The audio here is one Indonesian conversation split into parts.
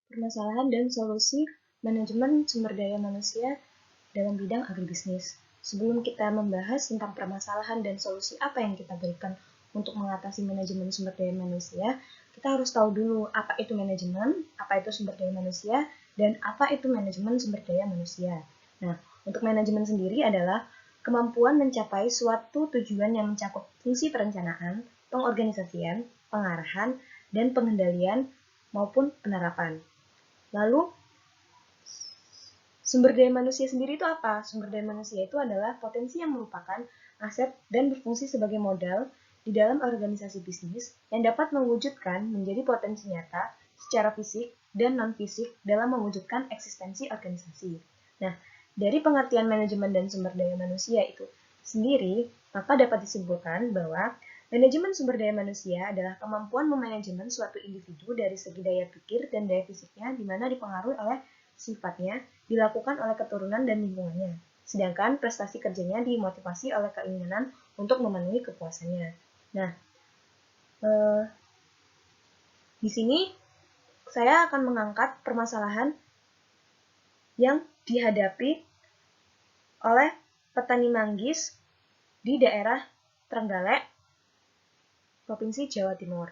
Permasalahan dan solusi manajemen sumber daya manusia dalam bidang agribisnis. Sebelum kita membahas tentang permasalahan dan solusi apa yang kita berikan untuk mengatasi manajemen sumber daya manusia, kita harus tahu dulu apa itu manajemen, apa itu sumber daya manusia, dan apa itu manajemen sumber daya manusia. Nah, untuk manajemen sendiri adalah kemampuan mencapai suatu tujuan yang mencakup fungsi perencanaan, pengorganisasian, pengarahan, dan pengendalian maupun penerapan. Lalu, sumber daya manusia sendiri itu apa? Sumber daya manusia itu adalah potensi yang merupakan aset dan berfungsi sebagai modal di dalam organisasi bisnis yang dapat mewujudkan menjadi potensi nyata secara fisik dan non-fisik dalam mewujudkan eksistensi organisasi. Nah, dari pengertian manajemen dan sumber daya manusia itu sendiri, maka dapat disimpulkan bahwa manajemen sumber daya manusia adalah kemampuan memanajemen suatu individu dari segi daya pikir dan daya fisiknya di mana dipengaruhi oleh sifatnya dilakukan oleh keturunan dan lingkungannya, sedangkan prestasi kerjanya dimotivasi oleh keinginan untuk memenuhi kepuasannya. Nah, di sini saya akan mengangkat permasalahan yang dihadapi oleh petani manggis di daerah Trenggalek, Provinsi Jawa Timur.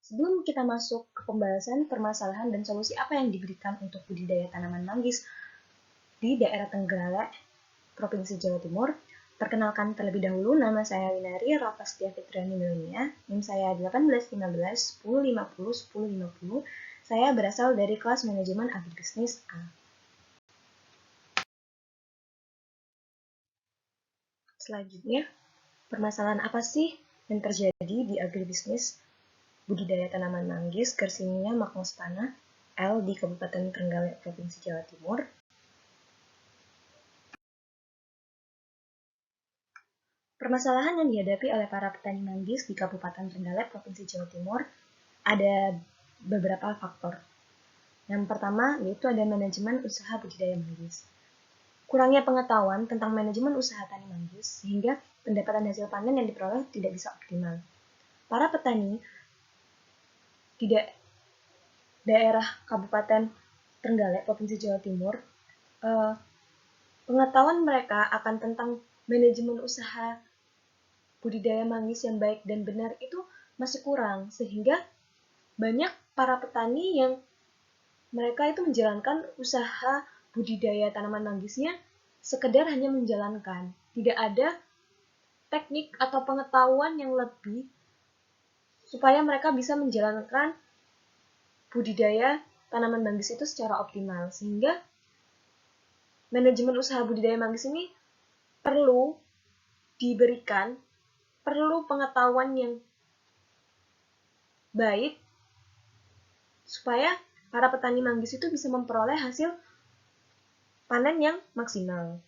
Sebelum kita masuk ke pembahasan permasalahan dan solusi apa yang diberikan untuk budidaya tanaman manggis di daerah Trenggalek, Provinsi Jawa Timur, perkenalkan terlebih dahulu, nama saya Winari Rapastia Fitriani Milenia, NIM saya 1815 1050 1050. Saya berasal dari kelas manajemen agribisnis A. Selanjutnya, permasalahan apa sih yang terjadi di agribisnis budidaya tanaman manggis Garcinia magnospana L di Kabupaten Trenggalek, Provinsi Jawa Timur? Permasalahan yang dihadapi oleh para petani manggis di Kabupaten Trenggalek, Provinsi Jawa Timur ada beberapa faktor. Yang pertama yaitu ada manajemen usaha budidaya manggis. Kurangnya pengetahuan tentang manajemen usaha tani manggis sehingga pendapatan hasil panen yang diperoleh tidak bisa optimal. Para petani di daerah Kabupaten Trenggalek, Provinsi Jawa Timur, pengetahuan mereka akan tentang manajemen usaha budidaya manggis yang baik dan benar itu masih kurang, sehingga banyak para petani yang mereka itu menjalankan usaha budidaya tanaman manggisnya sekedar hanya menjalankan. Tidak ada teknik atau pengetahuan yang lebih supaya mereka bisa menjalankan budidaya tanaman manggis itu secara optimal. Sehingga manajemen usaha budidaya manggis ini perlu diberikan, perlu pengetahuan yang baik supaya para petani manggis itu bisa memperoleh hasil panen yang maksimal.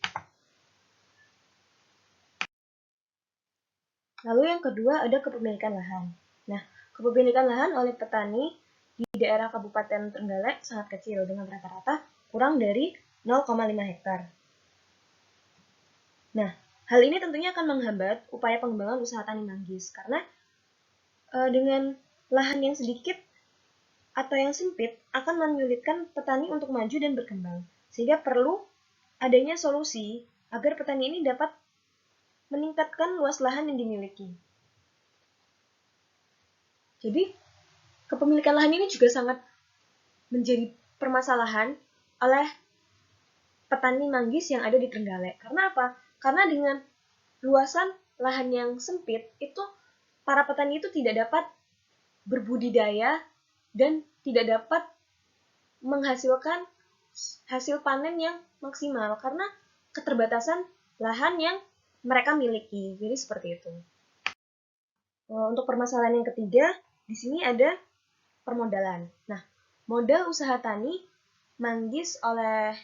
Lalu yang kedua ada kepemilikan lahan. Nah, kepemilikan lahan oleh petani di daerah Kabupaten Trenggalek sangat kecil dengan rata-rata kurang dari 0,5 hektar. Nah, hal ini tentunya akan menghambat upaya pengembangan usaha tani manggis karena dengan lahan yang sedikit atau yang sempit akan menyulitkan petani untuk maju dan berkembang. Sehingga perlu adanya solusi agar petani ini dapat meningkatkan luas lahan yang dimiliki. Jadi, kepemilikan lahan ini juga sangat menjadi permasalahan oleh petani manggis yang ada di Trenggalek. Karena apa? Karena dengan luasan lahan yang sempit, itu para petani itu tidak dapat berbudidaya dan tidak dapat menghasilkan hasil panen yang maksimal karena keterbatasan lahan yang mereka miliki. Jadi seperti itu. Untuk permasalahan yang ketiga, di sini ada permodalan. Nah, modal usaha tani manggis oleh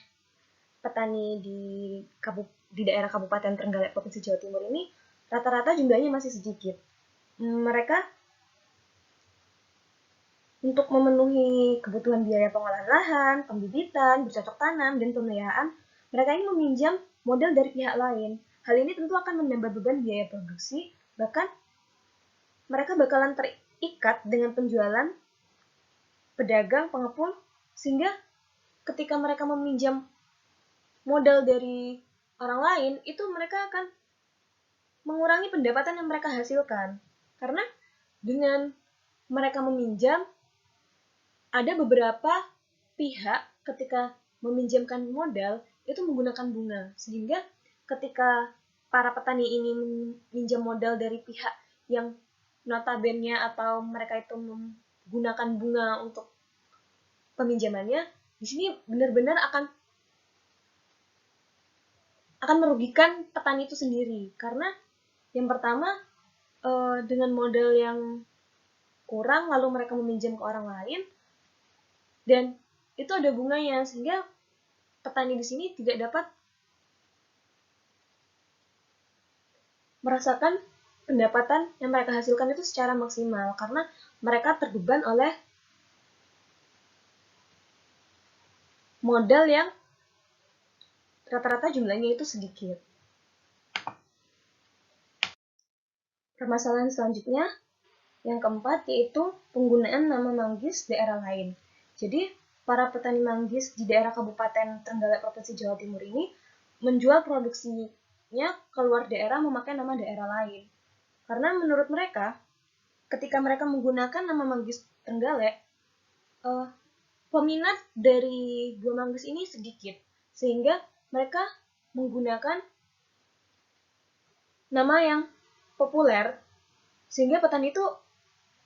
petani di daerah Kabupaten Trenggalek, Provinsi Jawa Timur ini rata-rata jumlahnya masih sedikit. Mereka untuk memenuhi kebutuhan biaya pengolahan lahan, pembibitan, bercocok tanam, dan pemeliharaan, mereka ini meminjam modal dari pihak lain. Hal ini tentu akan menambah beban biaya produksi, bahkan mereka bakalan terikat dengan penjualan, pedagang, pengepul, sehingga ketika mereka meminjam modal dari orang lain, itu mereka akan mengurangi pendapatan yang mereka hasilkan. Karena dengan mereka meminjam, ada beberapa pihak ketika meminjamkan modal itu menggunakan bunga, sehingga ketika para petani ini meminjam modal dari pihak yang notabene atau mereka itu menggunakan bunga untuk peminjamannya, di sini benar-benar akan merugikan petani itu sendiri. Karena yang pertama, dengan modal yang kurang lalu mereka meminjam ke orang lain, dan itu ada bunganya, sehingga petani di sini tidak dapat merasakan pendapatan yang mereka hasilkan itu secara maksimal, karena mereka terbeban oleh modal yang rata-rata jumlahnya itu sedikit. Permasalahan selanjutnya, yang keempat, yaitu penggunaan nama manggis daerah lain. Jadi, para petani manggis di daerah Kabupaten Trenggalek, Provinsi Jawa Timur ini menjual produksinya keluar daerah memakai nama daerah lain. Karena menurut mereka, ketika mereka menggunakan nama manggis Trenggalek, peminat dari buah manggis ini sedikit, sehingga mereka menggunakan nama yang populer, sehingga petani itu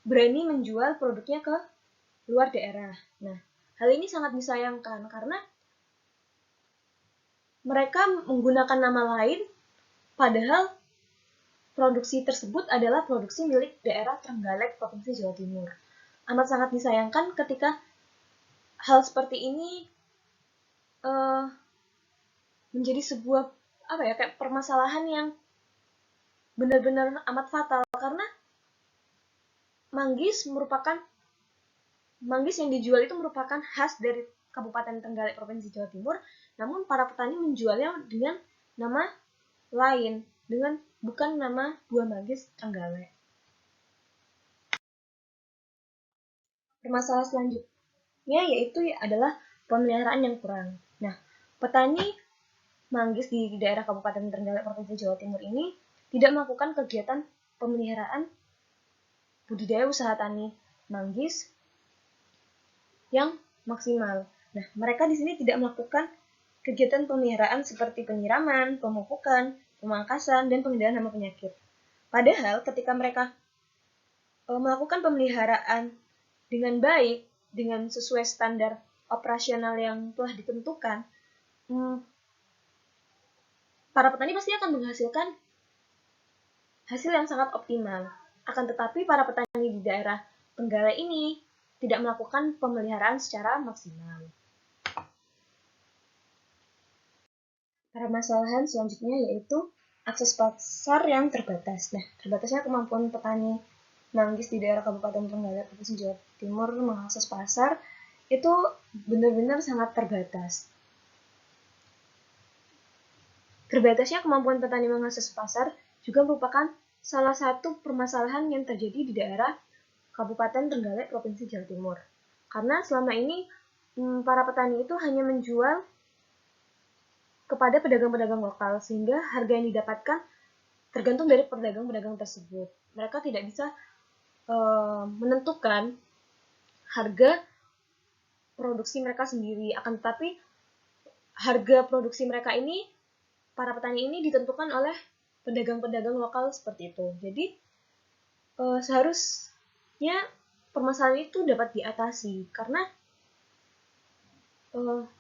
berani menjual produknya ke luar daerah. Nah, hal ini sangat disayangkan karena mereka menggunakan nama lain, padahal produksi tersebut adalah produksi milik daerah Trenggalek, Provinsi Jawa Timur. Amat sangat disayangkan ketika hal seperti ini menjadi sebuah kayak permasalahan yang benar-benar amat fatal, karena manggis yang dijual itu merupakan khas dari Kabupaten Trenggalek, Provinsi Jawa Timur, namun para petani menjualnya dengan nama lain, bukan nama buah manggis Trenggalek. Permasalahan selanjutnya yaitu adalah pemeliharaan yang kurang. Nah, petani manggis di daerah Kabupaten Trenggalek, Provinsi Jawa Timur ini tidak melakukan kegiatan pemeliharaan budidaya usaha tani manggis yang maksimal. Nah, mereka di sini tidak melakukan kegiatan pemeliharaan seperti penyiraman, pemupukan, pemangkasan, dan pengendalian hama penyakit. Padahal ketika mereka melakukan pemeliharaan dengan baik, dengan sesuai standar operasional yang telah ditentukan, para petani pasti akan menghasilkan hasil yang sangat optimal. Akan tetapi para petani di daerah Trenggalek ini tidak melakukan pemeliharaan secara maksimal. Permasalahan selanjutnya yaitu akses pasar yang terbatas. Nah, terbatasnya kemampuan petani manggis di daerah Kabupaten Trenggalek, Provinsi Jawa Timur mengakses pasar itu benar-benar sangat terbatas. Terbatasnya kemampuan petani mengakses pasar juga merupakan salah satu permasalahan yang terjadi di daerah Kabupaten Trenggalek, Provinsi Jawa Timur. Karena selama ini para petani itu hanya menjual kepada pedagang-pedagang lokal, sehingga harga yang didapatkan tergantung dari pedagang-pedagang tersebut. Mereka tidak bisa menentukan harga produksi mereka sendiri, akan tetapi harga produksi mereka ini, para petani ini ditentukan oleh pedagang-pedagang lokal seperti itu. Jadi seharusnya permasalahan itu dapat diatasi, karena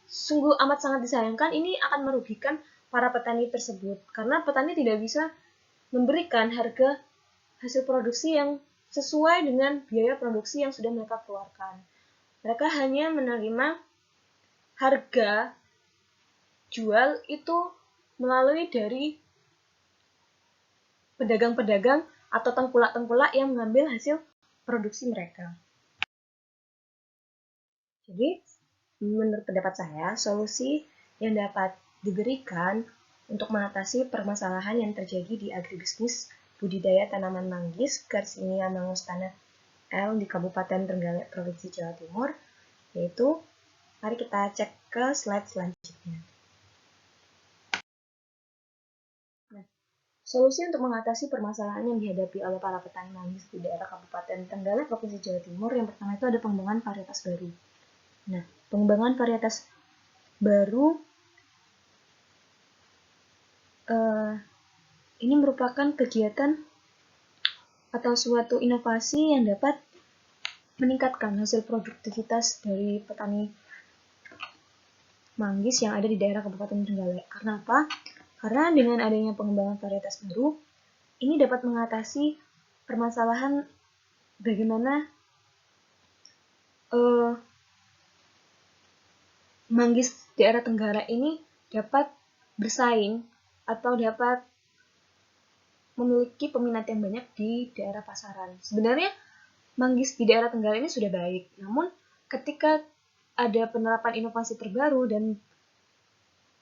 sungguh amat sangat disayangkan ini akan merugikan para petani tersebut, karena petani tidak bisa memberikan harga hasil produksi yang sesuai dengan biaya produksi yang sudah mereka keluarkan. Mereka hanya menerima harga jual itu melalui dari pedagang-pedagang atau tengkulak-tengkulak yang mengambil hasil produksi mereka. Jadi, menurut pendapat saya, solusi yang dapat diberikan untuk mengatasi permasalahan yang terjadi di agribisnis budidaya tanaman manggis Garcinia mangostana L di Kabupaten Trenggalek, Provinsi Jawa Timur, yaitu, mari kita cek ke slide selanjutnya. Nah, solusi untuk mengatasi permasalahan yang dihadapi oleh para petani manggis di daerah Kabupaten Trenggalek, Provinsi Jawa Timur, yang pertama itu ada pengembangan varietas baru. Nah, pengembangan varietas baru ini merupakan kegiatan atau suatu inovasi yang dapat meningkatkan hasil produktivitas dari petani manggis yang ada di daerah Kabupaten Trenggalek. Karena apa? Karena dengan adanya pengembangan varietas baru, ini dapat mengatasi permasalahan bagaimana manggis daerah Trenggalek ini dapat bersaing atau dapat memiliki peminat yang banyak di daerah pasaran. Sebenarnya manggis di daerah Trenggalek ini sudah baik, namun ketika ada penerapan inovasi terbaru dan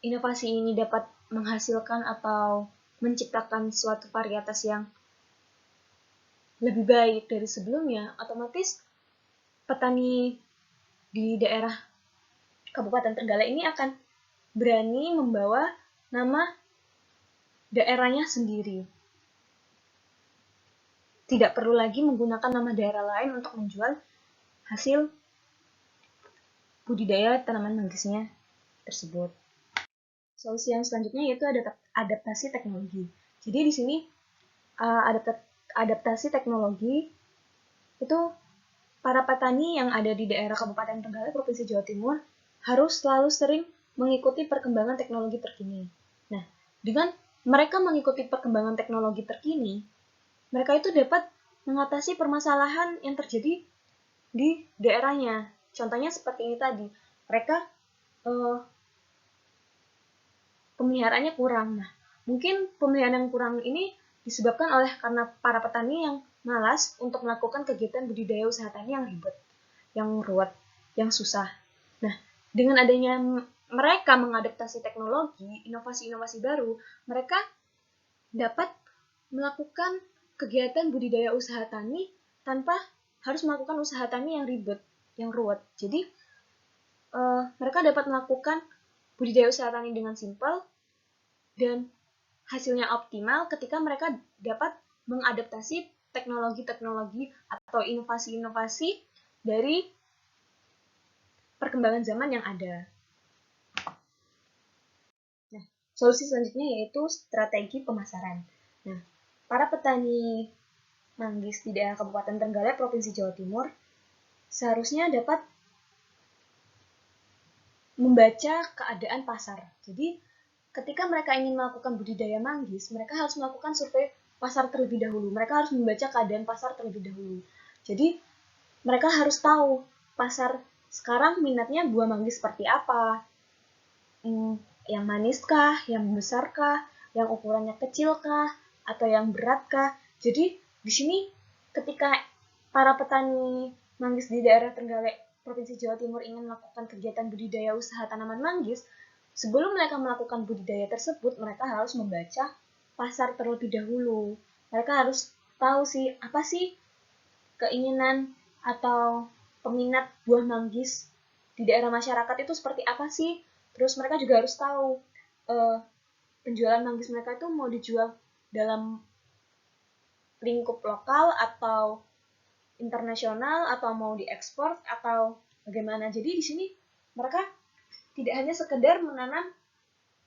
inovasi ini dapat menghasilkan atau menciptakan suatu varietas yang lebih baik dari sebelumnya, otomatis petani di daerah Kabupaten Trenggalek ini akan berani membawa nama daerahnya sendiri. Tidak perlu lagi menggunakan nama daerah lain untuk menjual hasil budidaya tanaman manggisnya tersebut. Solusi yang selanjutnya yaitu adaptasi teknologi. Jadi di sini adaptasi teknologi itu para petani yang ada di daerah Kabupaten Trenggalek, Provinsi Jawa Timur harus selalu sering mengikuti perkembangan teknologi terkini. Nah, dengan mereka mengikuti perkembangan teknologi terkini, mereka itu dapat mengatasi permasalahan yang terjadi di daerahnya. Contohnya seperti ini tadi, mereka pemeliharaannya kurang. Nah, mungkin pemeliharaan yang kurang ini disebabkan oleh karena para petani yang malas untuk melakukan kegiatan budidaya usaha tani yang ribet, yang ruwet, yang susah. Nah, dengan adanya mereka mengadaptasi teknologi, inovasi-inovasi baru, mereka dapat melakukan kegiatan budidaya usaha tani tanpa harus melakukan usaha tani yang ribet, yang ruwet. Jadi, mereka dapat melakukan budidaya usaha tani dengan simpel dan hasilnya optimal ketika mereka dapat mengadaptasi teknologi-teknologi atau inovasi-inovasi dari perkembangan zaman yang ada. Nah, solusi selanjutnya yaitu strategi pemasaran. Nah, para petani manggis di daerah Kabupaten Trenggalek, Provinsi Jawa Timur, seharusnya dapat membaca keadaan pasar. Jadi, ketika mereka ingin melakukan budidaya manggis, mereka harus melakukan survei pasar terlebih dahulu. Mereka harus membaca keadaan pasar terlebih dahulu. Jadi, mereka harus tahu pasar sekarang minatnya buah manggis seperti apa. Yang maniskah, yang besarkah, yang ukurannya kecilkah, atau yang beratkah. Jadi, di sini ketika para petani manggis di daerah Trenggalek, Provinsi Jawa Timur ingin melakukan kegiatan budidaya usaha tanaman manggis, sebelum mereka melakukan budidaya tersebut, mereka harus membaca pasar terlebih dahulu. Mereka harus tahu apa sih keinginan atau peminat buah manggis di daerah masyarakat itu seperti apa sih. Terus mereka juga harus tahu penjualan manggis mereka itu mau dijual dalam lingkup lokal atau internasional atau mau diekspor atau bagaimana. Jadi di sini mereka tidak hanya sekedar menanam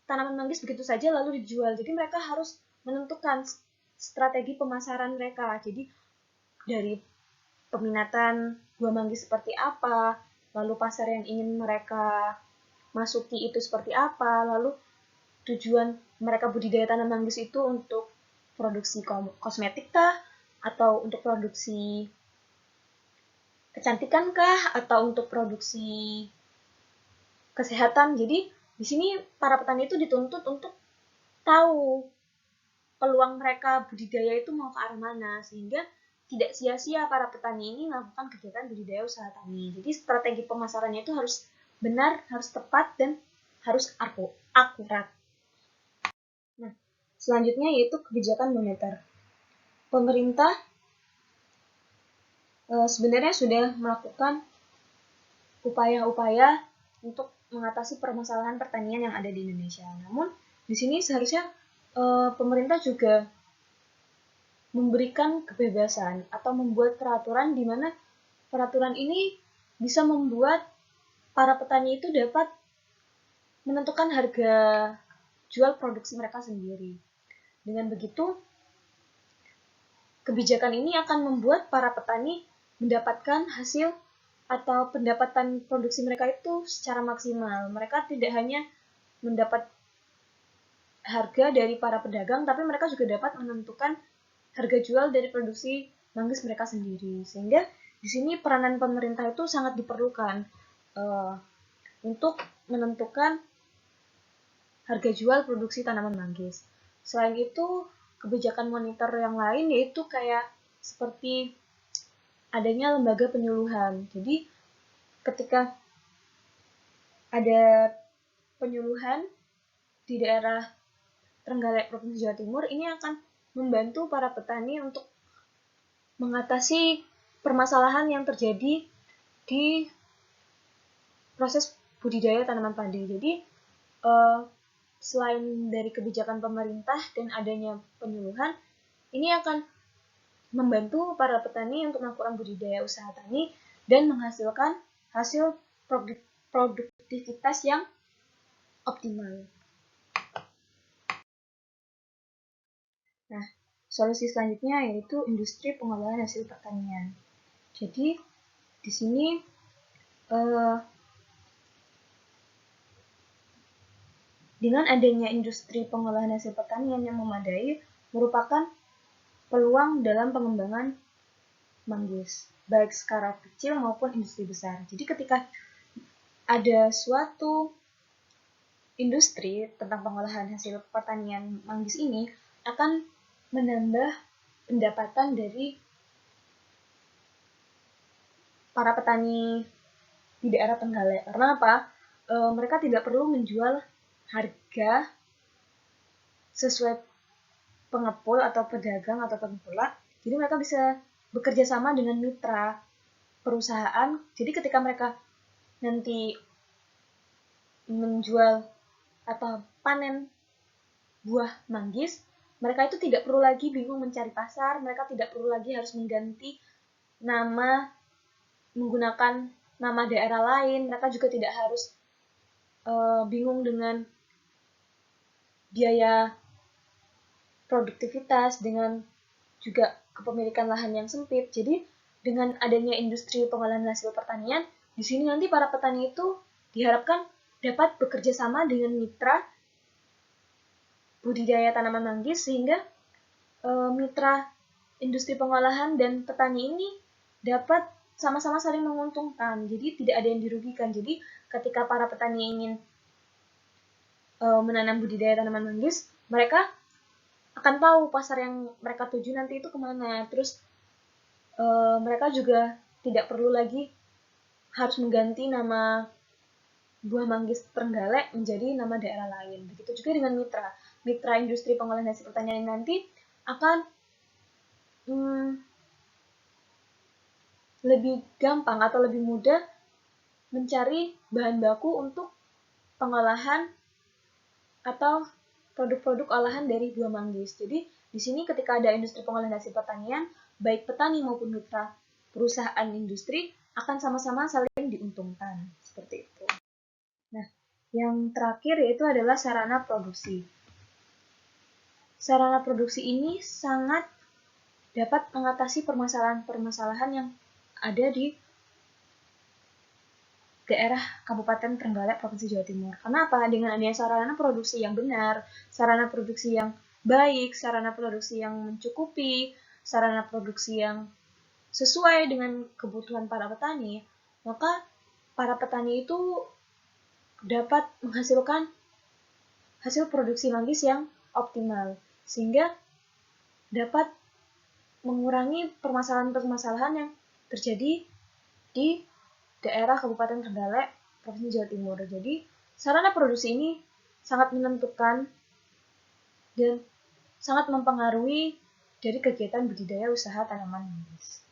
tanaman manggis begitu saja lalu dijual. Jadi mereka harus menentukan strategi pemasaran mereka. Jadi dari peminatan buah manggis seperti apa, lalu pasar yang ingin mereka masuki itu seperti apa, lalu tujuan mereka budidaya tanaman manggis itu untuk produksi kosmetik kah, atau untuk produksi kecantikan kah, atau untuk produksi kesehatan. Jadi di sini para petani itu dituntut untuk tahu peluang mereka budidaya itu mau ke arah mana, sehingga tidak sia-sia para petani ini melakukan kegiatan budidaya usaha tani. Jadi strategi pemasarannya itu harus benar, harus tepat, dan harus akurat. Nah, selanjutnya yaitu kebijakan moneter. pemerintah sebenarnya sudah melakukan upaya-upaya untuk mengatasi permasalahan pertanian yang ada di Indonesia. Namun di sini seharusnya pemerintah juga memberikan kebebasan atau membuat peraturan di mana peraturan ini bisa membuat para petani itu dapat menentukan harga jual produksi mereka sendiri. Dengan begitu, kebijakan ini akan membuat para petani mendapatkan hasil atau pendapatan produksi mereka itu secara maksimal. Mereka tidak hanya mendapat harga dari para pedagang, tapi mereka juga dapat menentukan harga jual dari produksi manggis mereka sendiri. Sehingga di sini peranan pemerintah itu sangat diperlukan untuk menentukan harga jual produksi tanaman manggis. Selain itu, kebijakan monitor yang lain yaitu kayak seperti adanya lembaga penyuluhan. Jadi, ketika ada penyuluhan di daerah Trenggalek, Provinsi Jawa Timur, ini akan membantu para petani untuk mengatasi permasalahan yang terjadi di proses budidaya tanaman padi. Jadi, selain dari kebijakan pemerintah dan adanya penyuluhan, ini akan membantu para petani untuk melakukan budidaya usaha tani dan menghasilkan hasil produktivitas yang optimal. Nah, solusi selanjutnya yaitu industri pengolahan hasil pertanian. Jadi, di sini dengan adanya industri pengolahan hasil pertanian yang memadai merupakan peluang dalam pengembangan manggis, baik skala kecil maupun industri besar. Jadi ketika ada suatu industri tentang pengolahan hasil pertanian manggis ini akan menambah pendapatan dari para petani di daerah Trenggalek. Karena apa? Mereka tidak perlu menjual harga sesuai pengepul atau pedagang atau pengepulak. Jadi mereka bisa bekerja sama dengan mitra perusahaan. Jadi ketika mereka nanti menjual atau panen buah manggis, mereka itu tidak perlu lagi bingung mencari pasar, mereka tidak perlu lagi harus mengganti nama menggunakan nama daerah lain, mereka juga tidak harus bingung dengan biaya produktivitas, dengan juga kepemilikan lahan yang sempit. Jadi dengan adanya industri pengolahan hasil pertanian, di sini nanti para petani itu diharapkan dapat bekerja sama dengan mitra budidaya tanaman manggis sehingga mitra industri pengolahan dan petani ini dapat sama-sama saling menguntungkan. Jadi tidak ada yang dirugikan. Jadi ketika para petani ingin menanam budidaya tanaman manggis, mereka akan tahu pasar yang mereka tuju nanti itu kemana. Terus mereka juga tidak perlu lagi harus mengganti nama buah manggis Trenggalek menjadi nama daerah lain. Begitu juga dengan mitra industri pengolahan hasil pertanian nanti akan lebih gampang atau lebih mudah mencari bahan baku untuk pengolahan atau produk-produk olahan dari buah manggis. Jadi di sini ketika ada industri pengolahan hasil pertanian, baik petani maupun mitra perusahaan industri akan sama-sama saling diuntungkan. Seperti itu. Nah, yang terakhir yaitu adalah sarana produksi. Sarana produksi ini sangat dapat mengatasi permasalahan-permasalahan yang ada di daerah Kabupaten Trenggalek, Provinsi Jawa Timur. Kenapa? Dengan adanya sarana produksi yang benar, sarana produksi yang baik, sarana produksi yang mencukupi, sarana produksi yang sesuai dengan kebutuhan para petani, maka para petani itu dapat menghasilkan hasil produksi manggis yang optimal, sehingga dapat mengurangi permasalahan-permasalahan yang terjadi di daerah Kabupaten Trenggalek, Provinsi Jawa Timur. Jadi, sarana produksi ini sangat menentukan dan sangat mempengaruhi dari kegiatan budidaya usaha tanaman manggis.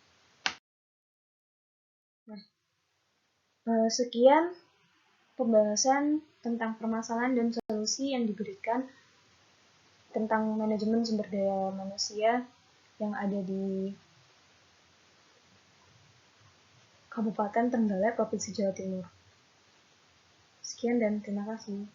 Nah, sekian pembahasan tentang permasalahan dan solusi yang diberikan tentang manajemen sumber daya manusia yang ada di Kabupaten Trenggalek, Provinsi Jawa Timur. Sekian dan terima kasih.